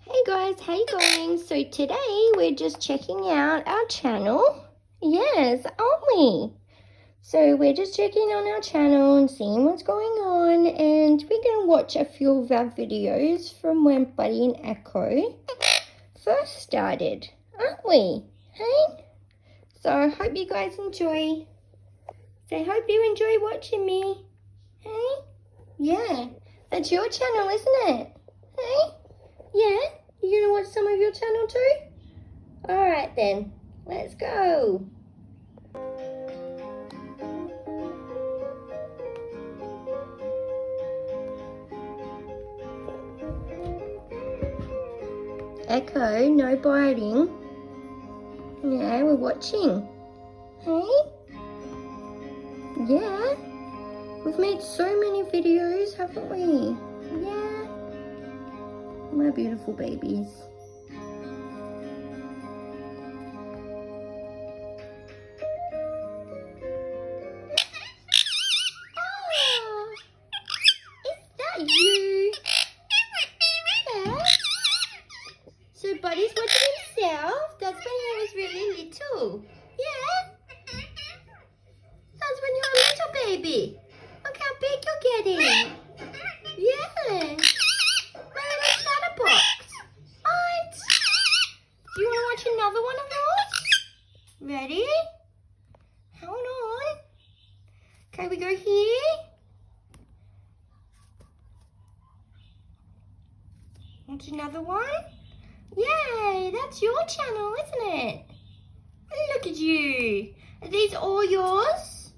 Hey guys, how you going? So today we're just checking out our channel. Yes, aren't we? So we're just checking on our channel and seeing what's going on, and we're going to watch a few of our videos from when Buddy and Echo first started, aren't we? Hey? So I hope you guys enjoy. So I hope you enjoy watching me. Hey? Yeah, that's your channel, isn't it? Hey? Yeah? You gonna watch some of your channel too? Alright then, let's go. Echo, no biting. Yeah, we're watching. Hey? Yeah. We've made so many videos, haven't we? Yeah. My beautiful babies. Oh, is that you? Yeah. So Buddy's watching himself. That's when he was really little. Yeah. That's when you were a little baby. Look how big you're getting. Yeah. My little chatterbox. What? Do you want to watch another one of yours? Ready? Hold on. Okay, we go here. Want another one? Yay, that's your channel, isn't it? Look at you. Are these all yours?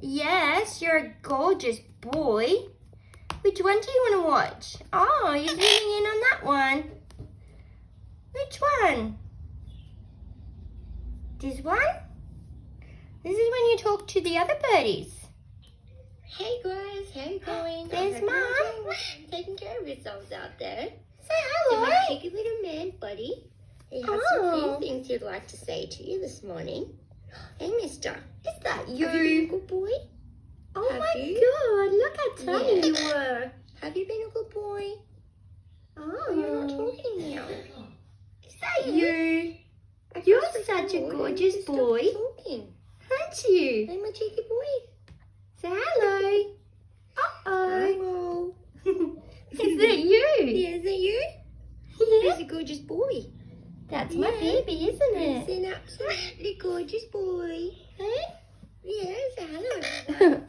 Yes, you're a gorgeous boy. Which one do you want to watch? Oh, you're zooming in on that one. Which one? This one? This is when you talk to the other birdies. Hey guys, how you going? There's Mom. I'm taking care of yourselves out there. Say So hello. my cheeky little man, Buddy, he has Oh. some few things he'd like to say to you this morning. Hey, mister. Is that Have you been a good boy? Oh Have my you? God, look how tiny Yeah. you were. Have you been a good boy? Oh, You're not talking now. Is that you? I You're thought such a boy, gorgeous you stopped boy. talking. Aren't you? Hey, my cheeky boy. Say hello. Uh-oh. Hello. Is that you? Yeah, is that you? Yeah. He's a gorgeous boy. That's my Yeah. baby, isn't He's it? an absolutely gorgeous boy. Hey? Yeah, say hello.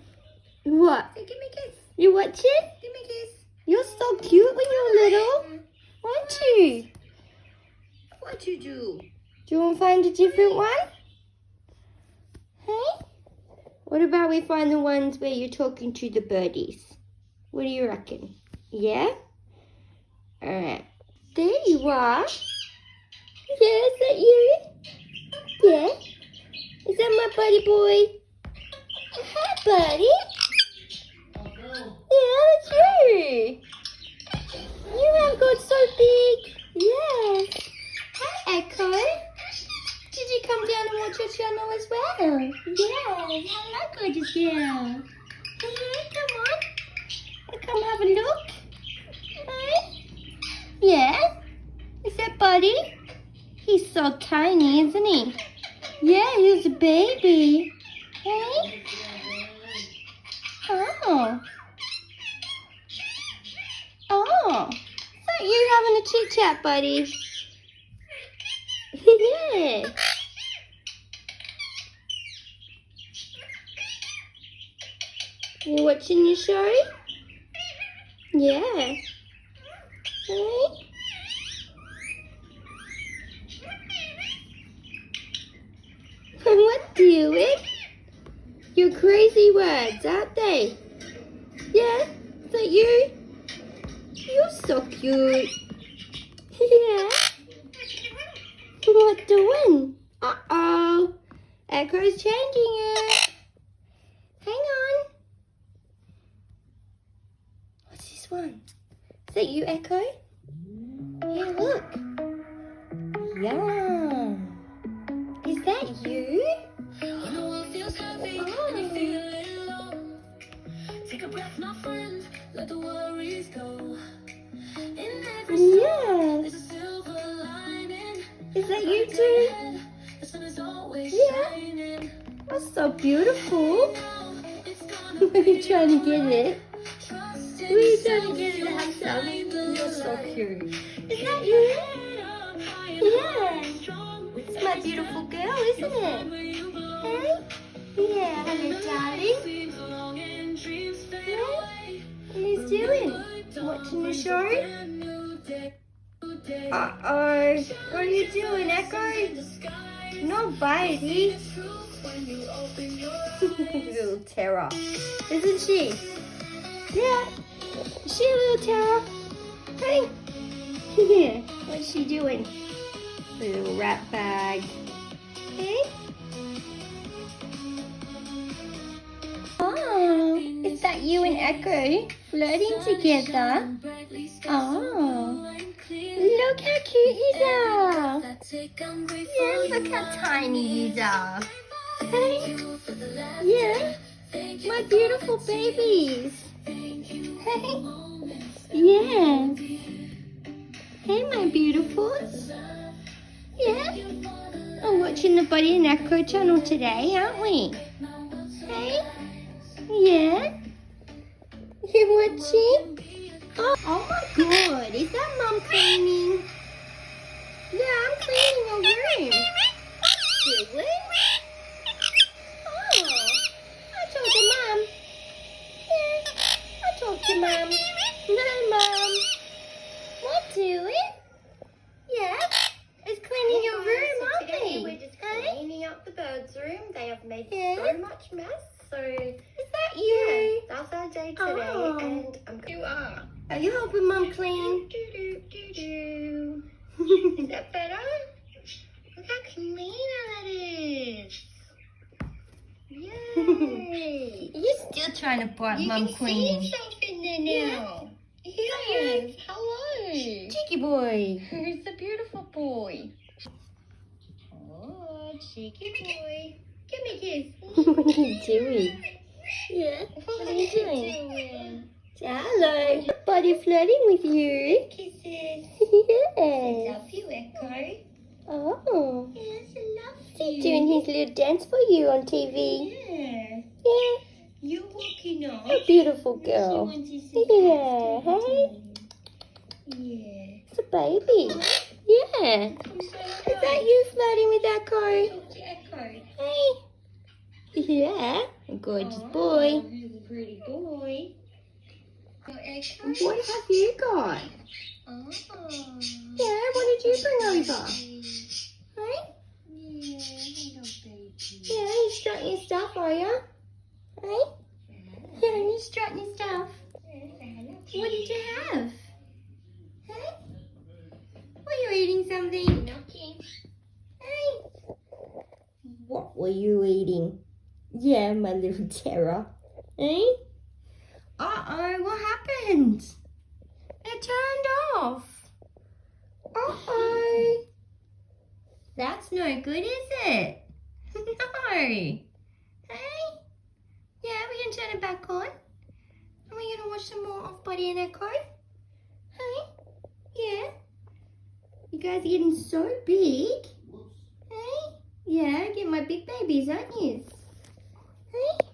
What? Say, give me a kiss. You watching? Give me a kiss. You're so cute when you were little. Weren't you? What you do? Do you want to find a different one? Hey? What about we find the ones where you're talking to the birdies? What do you reckon? Yeah? Alright. There you are. Yeah, is that you? Yeah? Is that my buddy boy? Hi, buddy. Yeah, that's you. You have got so big. Yes. Hi, Echo. Did you come down and watch your channel as well? Yes. Hello, gorgeous girl. Hey, come on. Come have a look. Hey. Yeah. Is that Buddy? He's so tiny, isn't he? Yeah, he's a baby. Hey. Oh. Oh. Is that you having a chit chat, Buddy? Yeah. You watching your show? Yeah. Hey. What doing? Your crazy words, aren't they? Yeah? Is that you? You're so cute. Yeah. What doing? Uh-oh. Echo's changing it. Hang on. What's this one? Is that you, Echo? Yeah, look. Yeah. Is that you? Oh. Take a breath, my friend. Let the worries go. In every Yeah. there's a that you too? The sun is always Yeah. shining. That's so beautiful. Are you trying to get it? Are you trying to get it to have some? You're so cute. Is that you? Yeah. It's my beautiful girl, isn't it? Hey? Yeah, hello, darling. Yeah? What are you doing? Watching the show? Uh-oh. What are you doing, Echo? No biting. Little terror. Isn't she? Yeah. Is she a little terror? Hey. Yeah. What's she doing? Little rat bag. Hey. Oh, is that you and Echo flirting together? Oh, look how cute you are. Yeah, look how tiny you are. Hey, yeah, my beautiful babies. Hey, yeah. Hey, my beautifuls. Yeah, I'm watching the Buddy and Echo channel today, aren't we? Hey. Yeah? You watching? Oh my god, is that Mum cleaning? Yeah, I'm cleaning your room. Do it? Oh, I talked to Mum. Yeah, I talked to Mum. No, Mum. What do it? Yeah, it's cleaning your room, aren't Today we? we're just cleaning up the birds' room. They have made Yeah. so much mess. So Is that you? that's our day today, Oh. and you are. Are you helping Mum clean? Is that better? Look how clean that is. Yay! You're still trying to bite You Mum can see cleaning. yourself in there now. Yes. Hello. Cheeky boy. Who's the beautiful boy? Oh, cheeky boy. Give me a kiss. What are you doing? Yeah, what are you doing? Hello. Buddy flirting with you. Kisses. Yes. Love you, Echo. Oh. Yes, I love He's you. doing his little dance for you on TV. Yeah. Yeah. You're walking on. A beautiful She girl. wants to see Yeah, cats, hey? don't you? Yeah. It's a baby. Yeah. Come say Is that you flirting with Echo? Talk to Echo. Hey. Yeah. A gorgeous Oh, boy. Who's a pretty boy? Oh, Echo. What have you got? Oh. Yeah, what did you bring over? Hey? Yeah, hello, baby. Yeah, you strutting your stuff, are you? Hey? Yeah, you strutting your stuff. What did you have? Hey? Were you eating something? Knocking. Hey? What were you eating? Yeah, my little terror. Hey? Uh-oh, what happened? It turned off. Uh-oh. That's no good, is it? No. Hey? Yeah, we can turn it back on. And we're gonna watch some more of Buddy and Echo. Hey? Yeah. You guys are getting so big. Hey? Yeah, get my big babies, aren't you? Hey?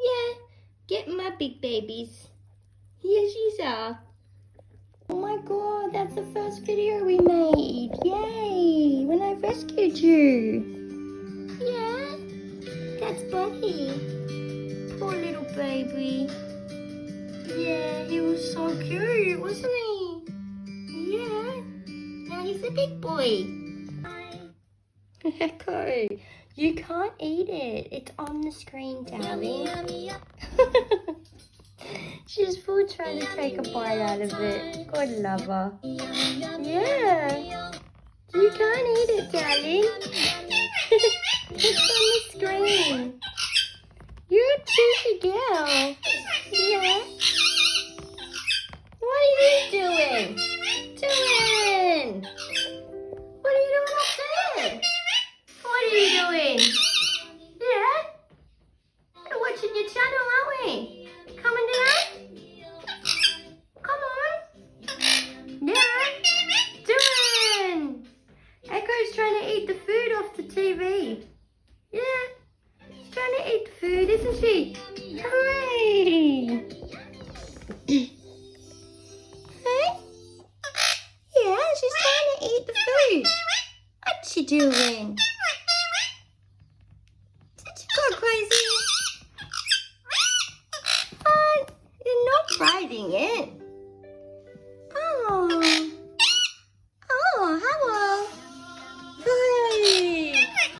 Yeah, get my big babies. Yes, you are. Oh my god, that's the first video we made. Yay! When I rescued you. Yeah? That's Buddy. Poor little baby. Yeah, he was so cute, wasn't he? Yeah. Now he's a big boy. Echo, you can't eat it. It's on the screen, darling. She's full trying to take a bite out of it. God love her. Yeah. You can't eat it, darling. It's on the screen. You're a cheeky girl. Yeah. What are you doing? What are you doing up there? What are you doing? Yeah? We're watching your channel, aren't we? Coming down? Come on. Yeah. Doing. Echo's trying to eat food, isn't she? Hooray! Hey? Yeah, she's trying to eat the food. What's she doing? Did you go crazy? What? You're not biting it.